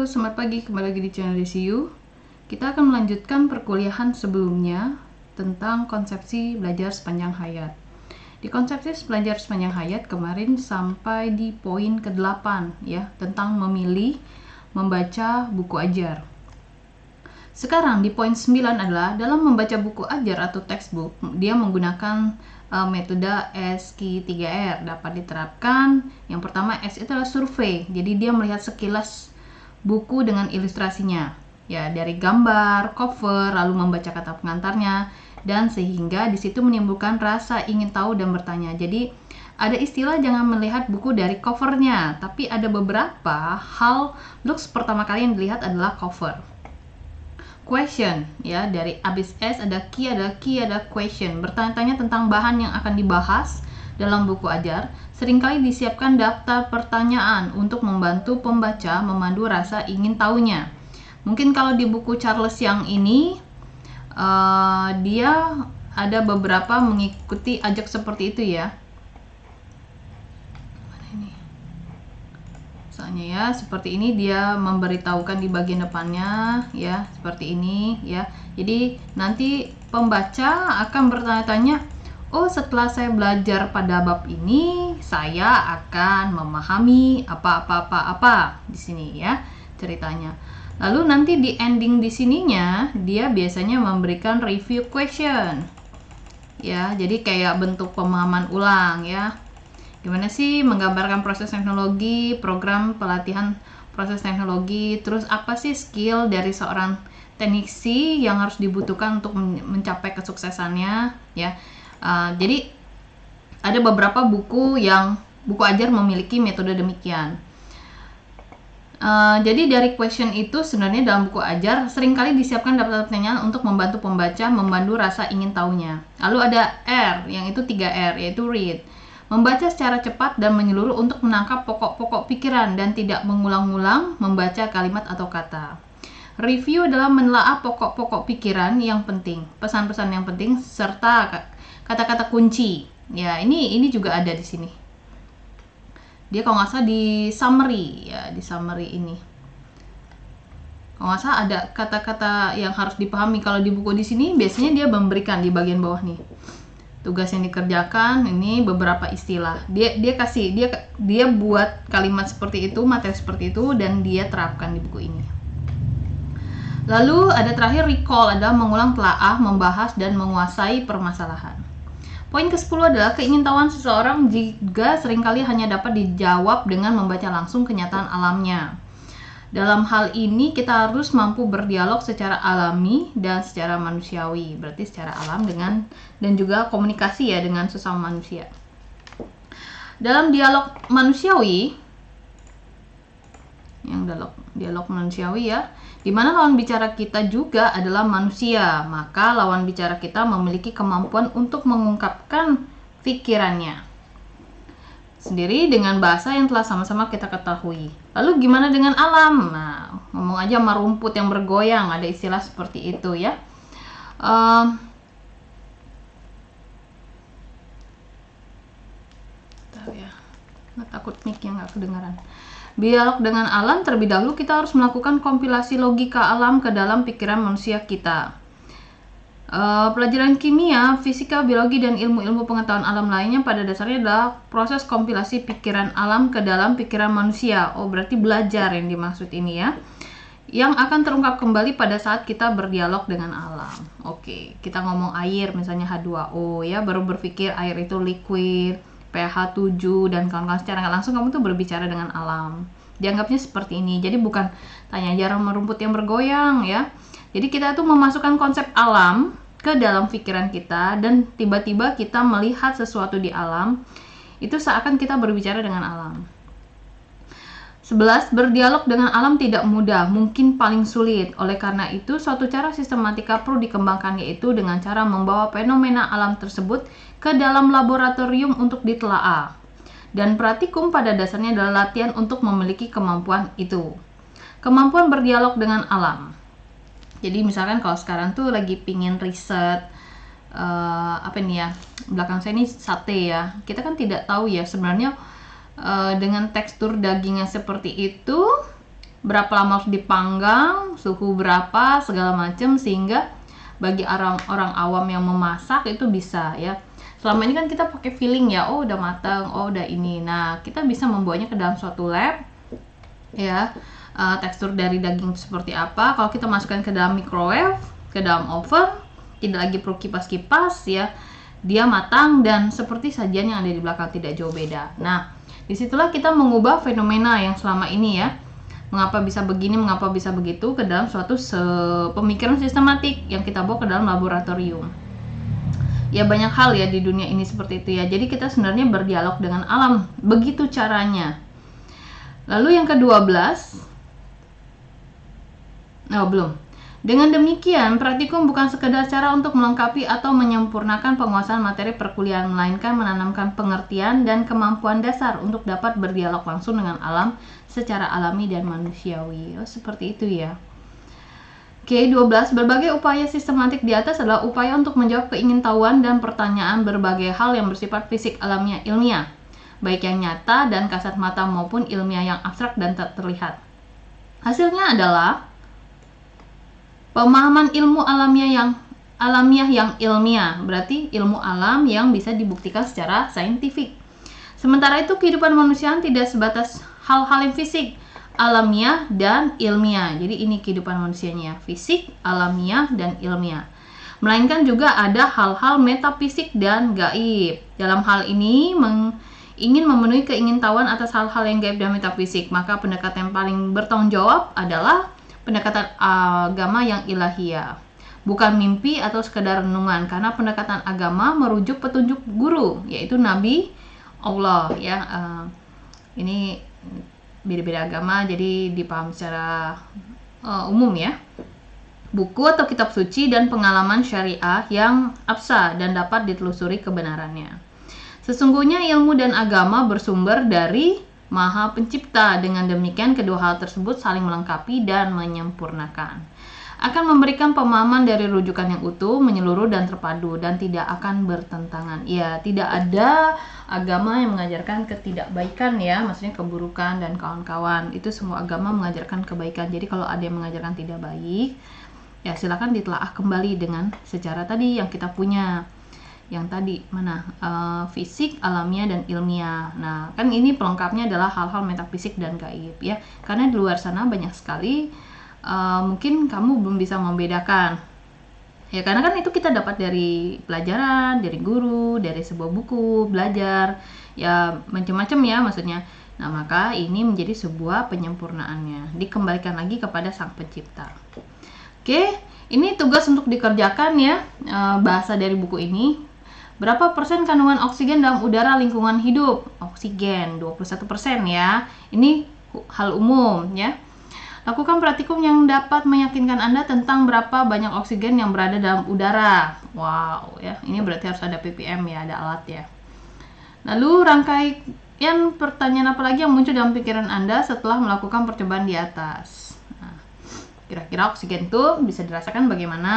Halo, selamat pagi. Kembali lagi di channel DCU. Kita akan melanjutkan perkuliahan sebelumnya tentang konsepsi belajar sepanjang hayat. Di konsepsi belajar sepanjang hayat kemarin sampai di poin ke-8 ya, tentang memilih membaca buku ajar. Sekarang di poin 9 adalah dalam membaca buku ajar atau textbook, dia menggunakan metode SQ3R. Dapat diterapkan. Yang pertama, S itu adalah survei. Jadi dia melihat sekilas buku dengan ilustrasinya. Ya, dari gambar, cover, lalu membaca kata pengantarnya, dan sehingga di situ menimbulkan rasa ingin tahu dan bertanya. Jadi ada istilah jangan melihat buku dari covernya, tapi ada beberapa hal looks pertama kali yang dilihat adalah cover. Question, ya, dari abis S ada key, ada question. Bertanya-tanya tentang bahan yang akan dibahas dalam buku ajar. Seringkali disiapkan daftar pertanyaan untuk membantu pembaca memandu rasa ingin tahunya. Mungkin kalau di buku Charles yang ini dia ada beberapa mengikuti ajak seperti itu ya. Misalnya ya, seperti ini dia memberitahukan di bagian depannya ya, seperti ini ya. Jadi nanti pembaca akan bertanya-tanya, oh setelah saya belajar pada bab ini, saya akan memahami apa di sini ya ceritanya. Lalu nanti di ending di sininya dia biasanya memberikan review question. Ya, jadi kayak bentuk pemahaman ulang ya. Gimana sih menggambarkan proses teknologi, program pelatihan proses teknologi, terus apa sih skill dari seorang teknisi yang harus dibutuhkan untuk mencapai kesuksesannya ya. Jadi ada beberapa buku ajar memiliki metode demikian. Jadi dari question itu sebenarnya dalam buku ajar seringkali disiapkan daftar pertanyaan untuk membantu pembaca memandu rasa ingin tahunya. Lalu ada R, yang itu 3R, yaitu read. Membaca secara cepat dan menyeluruh untuk menangkap pokok-pokok pikiran dan tidak mengulang-ulang membaca kalimat atau kata. Review adalah menelaah pokok-pokok pikiran yang penting, pesan-pesan yang penting, serta kata-kata kunci. Ya, ini juga ada di sini. Dia kalau nggak salah di summary, ya, di summary ini. Kalau nggak salah ada kata-kata yang harus dipahami. Kalau di buku di sini biasanya dia memberikan di bagian bawah nih. Tugas yang dikerjakan, ini beberapa istilah. Dia buat kalimat seperti itu, materi seperti itu, dan dia terapkan di buku ini. Lalu ada terakhir recall, adalah mengulang telaah, membahas dan menguasai permasalahan. Poin ke-10 adalah keingintahuan seseorang jika seringkali hanya dapat dijawab dengan membaca langsung kenyataan alamnya. Dalam hal ini kita harus mampu berdialog secara alami dan secara manusiawi, berarti secara alam dan juga komunikasi ya dengan sesama manusia. Dalam dialog manusiawi, yang dialog manusiawi ya, di mana lawan bicara kita juga adalah manusia, maka lawan bicara kita memiliki kemampuan untuk mengungkapkan pikirannya sendiri dengan bahasa yang telah sama-sama kita ketahui. Lalu gimana dengan alam? Nah, ngomong aja sama rumput yang bergoyang, ada istilah seperti itu ya. Takut mic-nya nggak kedengaran. Dialog dengan alam, terlebih dahulu kita harus melakukan kompilasi logika alam ke dalam pikiran manusia kita. Pelajaran kimia, fisika, biologi, dan ilmu-ilmu pengetahuan alam lainnya pada dasarnya adalah proses kompilasi pikiran alam ke dalam pikiran manusia. Oh, berarti belajar yang dimaksud ini ya. Yang akan terungkap kembali pada saat kita berdialog dengan alam. Oke, kita ngomong air, misalnya H2O ya, baru berpikir air itu liquid, pH 7, dan kawan-kawan secara nggak langsung kamu tuh berbicara dengan alam. Dianggapnya seperti ini. Jadi bukan tanya aja sama rumput yang bergoyang ya. Jadi kita tuh memasukkan konsep alam ke dalam pikiran kita dan tiba-tiba kita melihat sesuatu di alam, itu seakan kita berbicara dengan alam. 11. Berdialog dengan alam tidak mudah, mungkin paling sulit. Oleh karena itu, suatu cara sistematika perlu dikembangkan, yaitu dengan cara membawa fenomena alam tersebut ke dalam laboratorium untuk ditelaah. Dan praktikum pada dasarnya adalah latihan untuk memiliki kemampuan itu. Kemampuan berdialog dengan alam. Jadi misalkan kalau sekarang tuh lagi pingin riset apa nih ya, belakang saya ini sate ya, kita kan tidak tahu ya sebenarnya dengan tekstur dagingnya seperti itu berapa lama harus dipanggang, suhu berapa, segala macam, sehingga bagi orang awam yang memasak itu bisa ya. Selama ini kan kita pakai feeling ya, oh udah matang, oh udah ini. Nah, kita bisa membawanya ke dalam suatu lab ya. Tekstur dari daging itu seperti apa. Kalau kita masukkan ke dalam microwave, ke dalam oven, tidak lagi perlu kipas-kipas ya, dia matang dan seperti sajian yang ada di belakang, tidak jauh beda. Nah, disitulah kita mengubah fenomena yang selama ini ya, mengapa bisa begini, mengapa bisa begitu, ke dalam suatu pemikiran sistematik yang kita bawa ke dalam laboratorium. Ya banyak hal ya di dunia ini seperti itu ya. Jadi kita sebenarnya berdialog dengan alam, begitu caranya. Lalu yang ke-12, belum. Dengan demikian, praktikum bukan sekedar cara untuk melengkapi atau menyempurnakan penguasaan materi perkuliahan, melainkan menanamkan pengertian dan kemampuan dasar untuk dapat berdialog langsung dengan alam secara alami dan manusiawi. Oh, seperti itu ya. Oke, 12. Berbagai upaya sistematik di atas adalah upaya untuk menjawab keingintahuan dan pertanyaan berbagai hal yang bersifat fisik alamiah ilmiah, baik yang nyata dan kasat mata maupun ilmiah yang abstrak dan tak terlihat. Hasilnya adalah pemahaman ilmu alamiah yang ilmiah, berarti ilmu alam yang bisa dibuktikan secara saintifik. Sementara itu kehidupan manusia tidak sebatas hal-hal yang fisik, alamiah dan ilmiah. Jadi ini kehidupan manusianya, fisik, alamiah dan ilmiah. Melainkan juga ada hal-hal metafisik dan gaib. Dalam hal ini ingin memenuhi keingintahuan atas hal-hal yang gaib dan metafisik, maka pendekatan yang paling bertanggung jawab adalah pendekatan agama yang ilahiyah, bukan mimpi atau sekedar renungan, karena pendekatan agama merujuk petunjuk guru, yaitu Nabi Allah ya. Ini beda-beda agama, jadi dipahami secara umum ya. Buku atau kitab suci dan pengalaman syariah yang absah dan dapat ditelusuri kebenarannya. Sesungguhnya ilmu dan agama bersumber dari Maha Pencipta. Dengan demikian, kedua hal tersebut saling melengkapi dan menyempurnakan. Akan memberikan pemahaman dari rujukan yang utuh, menyeluruh dan terpadu, dan tidak akan bertentangan. Ya, tidak ada agama yang mengajarkan ketidakbaikan ya, maksudnya keburukan dan kawan-kawan. Itu semua agama mengajarkan kebaikan. Jadi kalau ada yang mengajarkan tidak baik, ya silakan ditelaah kembali dengan secara tadi yang kita punya. Yang tadi mana fisik, alamiah dan ilmiah. Nah, kan ini pelengkapnya adalah hal-hal metafisik dan gaib ya. Karena di luar sana banyak sekali mungkin kamu belum bisa membedakan. Ya karena kan itu kita dapat dari pelajaran, dari guru, dari sebuah buku, belajar, ya macam-macam ya maksudnya. Nah, maka ini menjadi sebuah penyempurnaannya. Dikembalikan lagi kepada Sang Pencipta. Oke, ini tugas untuk dikerjakan ya, bahasa dari buku ini. Berapa persen kandungan oksigen dalam udara lingkungan hidup? Oksigen 21% ya. Ini hal umum ya. Lakukan praktikum yang dapat meyakinkan Anda tentang berapa banyak oksigen yang berada dalam udara. Wow ya, ini berarti harus ada ppm ya, ada alat ya. Lalu rangkaian pertanyaan apa lagi yang muncul dalam pikiran Anda setelah melakukan percobaan di atas? Nah, kira-kira oksigen itu bisa dirasakan bagaimana,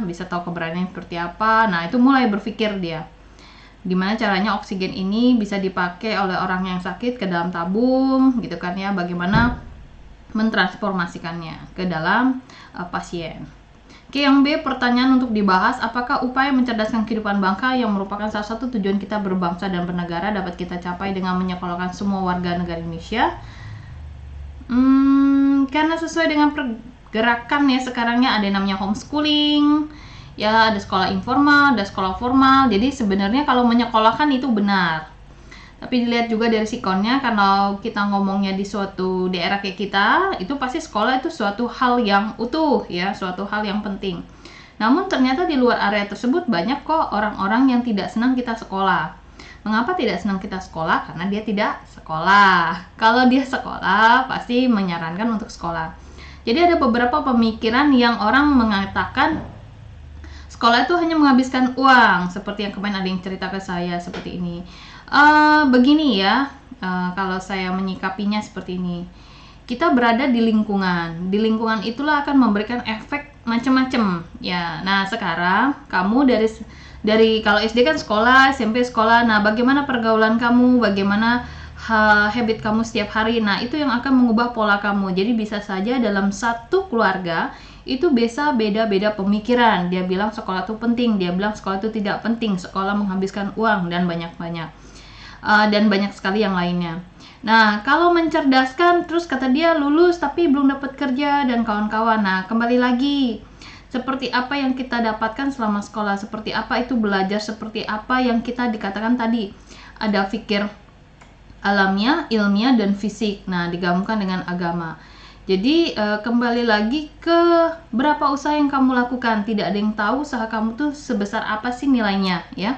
bisa tahu keberadaannya seperti apa. Nah, itu mulai berpikir dia. Gimana caranya oksigen ini bisa dipakai oleh orang yang sakit ke dalam tabung, gitu kan ya. Bagaimana mentransformasikannya ke dalam pasien. Oke, yang B, pertanyaan untuk dibahas, apakah upaya mencerdaskan kehidupan bangsa yang merupakan salah satu tujuan kita berbangsa dan bernegara dapat kita capai dengan menyekolahkan semua warga negara Indonesia? Karena sesuai dengan pergerakan ya sekarangnya ada yang namanya homeschooling, ya ada sekolah informal, ada sekolah formal. Jadi sebenarnya kalau menyekolahkan itu benar. Tapi dilihat juga dari sikonnya, kalau kita ngomongnya di suatu daerah kayak kita, itu pasti sekolah itu suatu hal yang utuh ya, suatu hal yang penting. Namun ternyata di luar area tersebut banyak kok orang-orang yang tidak senang kita sekolah. Mengapa tidak senang kita sekolah? Karena dia tidak sekolah. Kalau dia sekolah, pasti menyarankan untuk sekolah. Jadi ada beberapa pemikiran yang orang mengatakan sekolah itu hanya menghabiskan uang, seperti yang kemarin ada yang cerita ke saya seperti ini. Begini ya, kalau saya menyikapinya seperti ini, kita berada di lingkungan itulah akan memberikan efek macam-macam ya. Nah sekarang kamu dari kalau SD kan sekolah, SMP sekolah, nah bagaimana pergaulan kamu, bagaimana habit kamu setiap hari. Nah, itu yang akan mengubah pola kamu. Jadi bisa saja dalam satu keluarga itu bisa beda-beda pemikiran. Dia bilang sekolah itu penting, dia bilang sekolah itu tidak penting, sekolah menghabiskan uang, dan banyak-banyak. Dan banyak sekali yang lainnya. Nah, kalau mencerdaskan, terus kata dia lulus tapi belum dapat kerja dan kawan-kawan. Nah, kembali lagi, seperti apa yang kita dapatkan selama sekolah, seperti apa itu belajar, seperti apa yang kita dikatakan tadi. Ada fikir alamiah, ilmiah, dan fisik. Nah, digabungkan dengan agama. Jadi kembali lagi ke berapa usaha yang kamu lakukan. Tidak ada yang tahu usaha kamu tuh sebesar apa sih nilainya, ya.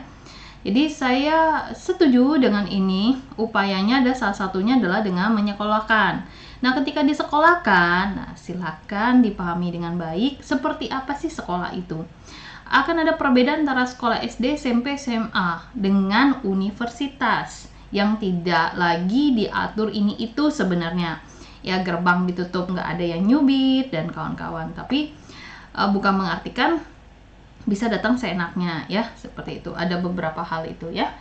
Jadi saya setuju dengan ini. Upayanya ada salah satunya adalah dengan menyekolahkan. Nah, ketika disekolahkan, nah silakan dipahami dengan baik seperti apa sih sekolah itu. Akan ada perbedaan antara sekolah SD, SMP, SMA dengan universitas yang tidak lagi diatur ini itu sebenarnya. Ya, gerbang ditutup, nggak ada yang nyubit dan kawan-kawan. Tapi bukan mengartikan bisa datang seenaknya, ya, seperti itu. Ada beberapa hal itu, ya.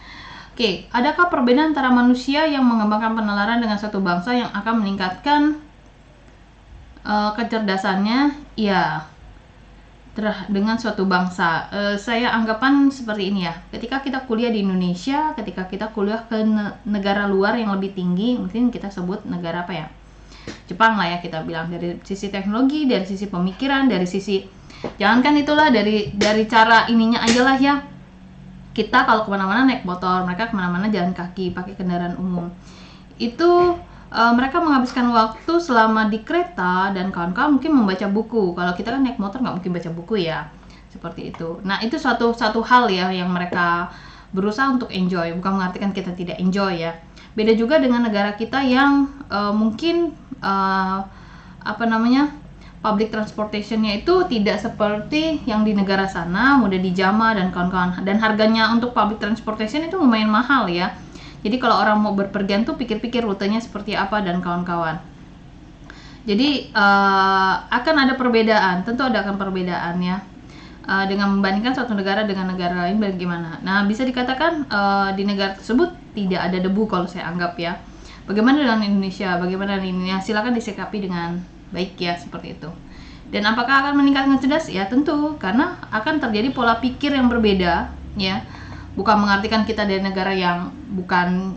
Oke, adakah perbedaan antara manusia yang mengembangkan penalaran dengan satu bangsa yang akan meningkatkan kecerdasannya? Ya, dengan suatu bangsa. Saya anggapan seperti ini, ya. Ketika kita kuliah di Indonesia, ketika kita kuliah ke negara luar yang lebih tinggi, mungkin kita sebut negara apa ya? Jepang lah, ya, kita bilang. Dari sisi teknologi, dari sisi pemikiran, dari sisi jangankan itulah, dari cara ininya aja lah, ya. Kita kalau kemana-mana naik motor, mereka kemana-mana jalan kaki, pakai kendaraan umum. Itu mereka menghabiskan waktu selama di kereta dan kawan-kawan mungkin membaca buku. Kalau kita kan naik motor nggak mungkin baca buku, ya. Seperti itu. Nah, itu satu hal, ya, yang mereka berusaha untuk enjoy. Bukan mengartikan kita tidak enjoy, ya. Beda juga dengan negara kita yang mungkin public transportation-nya itu tidak seperti yang di negara sana, mudah dijamah dan kawan-kawan. Dan harganya untuk public transportation itu lumayan mahal, ya. Jadi kalau orang mau berpergian tuh pikir-pikir rutenya seperti apa dan kawan-kawan. Jadi akan ada perbedaan, tentu akan perbedaan, ya. Dengan membandingkan suatu negara dengan negara lain bagaimana. Nah, bisa dikatakan di negara tersebut tidak ada debu kalau saya anggap, ya. Bagaimana dengan Indonesia? Bagaimana dengan Indonesia? Silakan disikapi dengan baik, ya, seperti itu. Dan apakah akan meningkatkan cerdas? Ya, tentu, karena akan terjadi pola pikir yang berbeda, ya. Bukan mengartikan kita dari negara yang bukan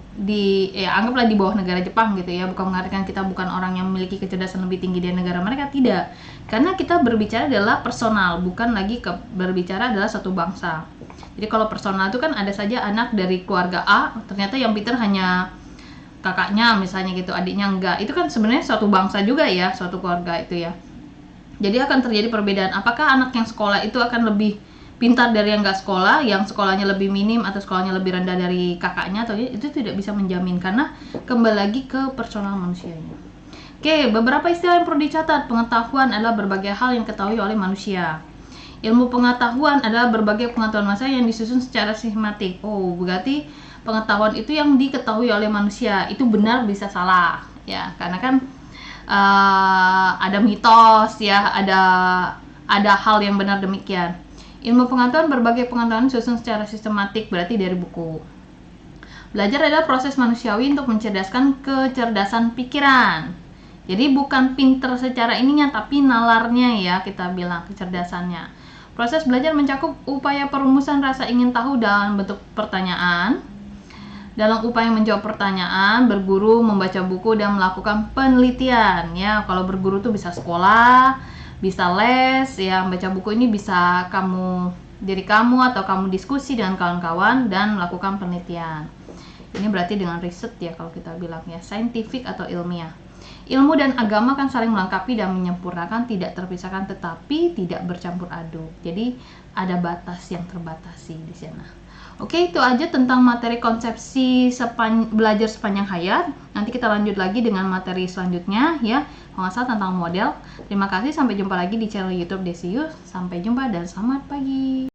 anggaplah di bawah negara Jepang gitu, ya. Bukan mengartikan kita bukan orang yang memiliki kecerdasan lebih tinggi dari negara mereka, tidak. Karena kita berbicara adalah personal, bukan lagi berbicara adalah satu bangsa. Jadi kalau personal itu kan ada saja anak dari keluarga A, ternyata yang pintar hanya kakaknya misalnya gitu, adiknya enggak. Itu kan sebenarnya suatu bangsa juga, ya, suatu keluarga itu, ya. Jadi akan terjadi perbedaan. Apakah anak yang sekolah itu akan lebih pintar dari yang nggak sekolah, yang sekolahnya lebih minim atau sekolahnya lebih rendah dari kakaknya, atau itu tidak bisa menjamin, karena kembali lagi ke personal manusianya. Oke, beberapa istilah yang perlu dicatat. Pengetahuan adalah berbagai hal yang diketahui oleh manusia. Ilmu pengetahuan adalah berbagai pengetahuan manusia yang disusun secara sistematik. Oh, berarti pengetahuan itu yang diketahui oleh manusia. Itu benar bisa salah, ya, karena kan ada mitos, ya, ada hal yang benar demikian. Ilmu pengetahuan berbagai pengetahuan disusun secara sistematik, berarti dari buku. Belajar adalah proses manusiawi untuk mencerdaskan kecerdasan pikiran. Jadi bukan pinter secara ininya, tapi nalarnya, ya, kita bilang kecerdasannya. Proses belajar mencakup upaya perumusan rasa ingin tahu dalam bentuk pertanyaan. Dalam upaya menjawab pertanyaan, berguru, membaca buku, dan melakukan penelitian, ya. Kalau berguru tuh bisa sekolah, bisa les, ya. Membaca buku ini bisa diri kamu atau kamu diskusi dengan kawan-kawan dan melakukan penelitian. Ini berarti dengan riset, ya, kalau kita bilang, ya, saintifik atau ilmiah. Ilmu dan agama kan saling melengkapi dan menyempurnakan, tidak terpisahkan tetapi tidak bercampur aduk. Jadi ada batas yang terbatasi di sana. Oke, itu aja tentang materi konsepsi belajar sepanjang hayat. Nanti kita lanjut lagi dengan materi selanjutnya, ya. Kalau nggak salah tentang model. Terima kasih, sampai jumpa lagi di channel YouTube Desius. Sampai jumpa dan selamat pagi.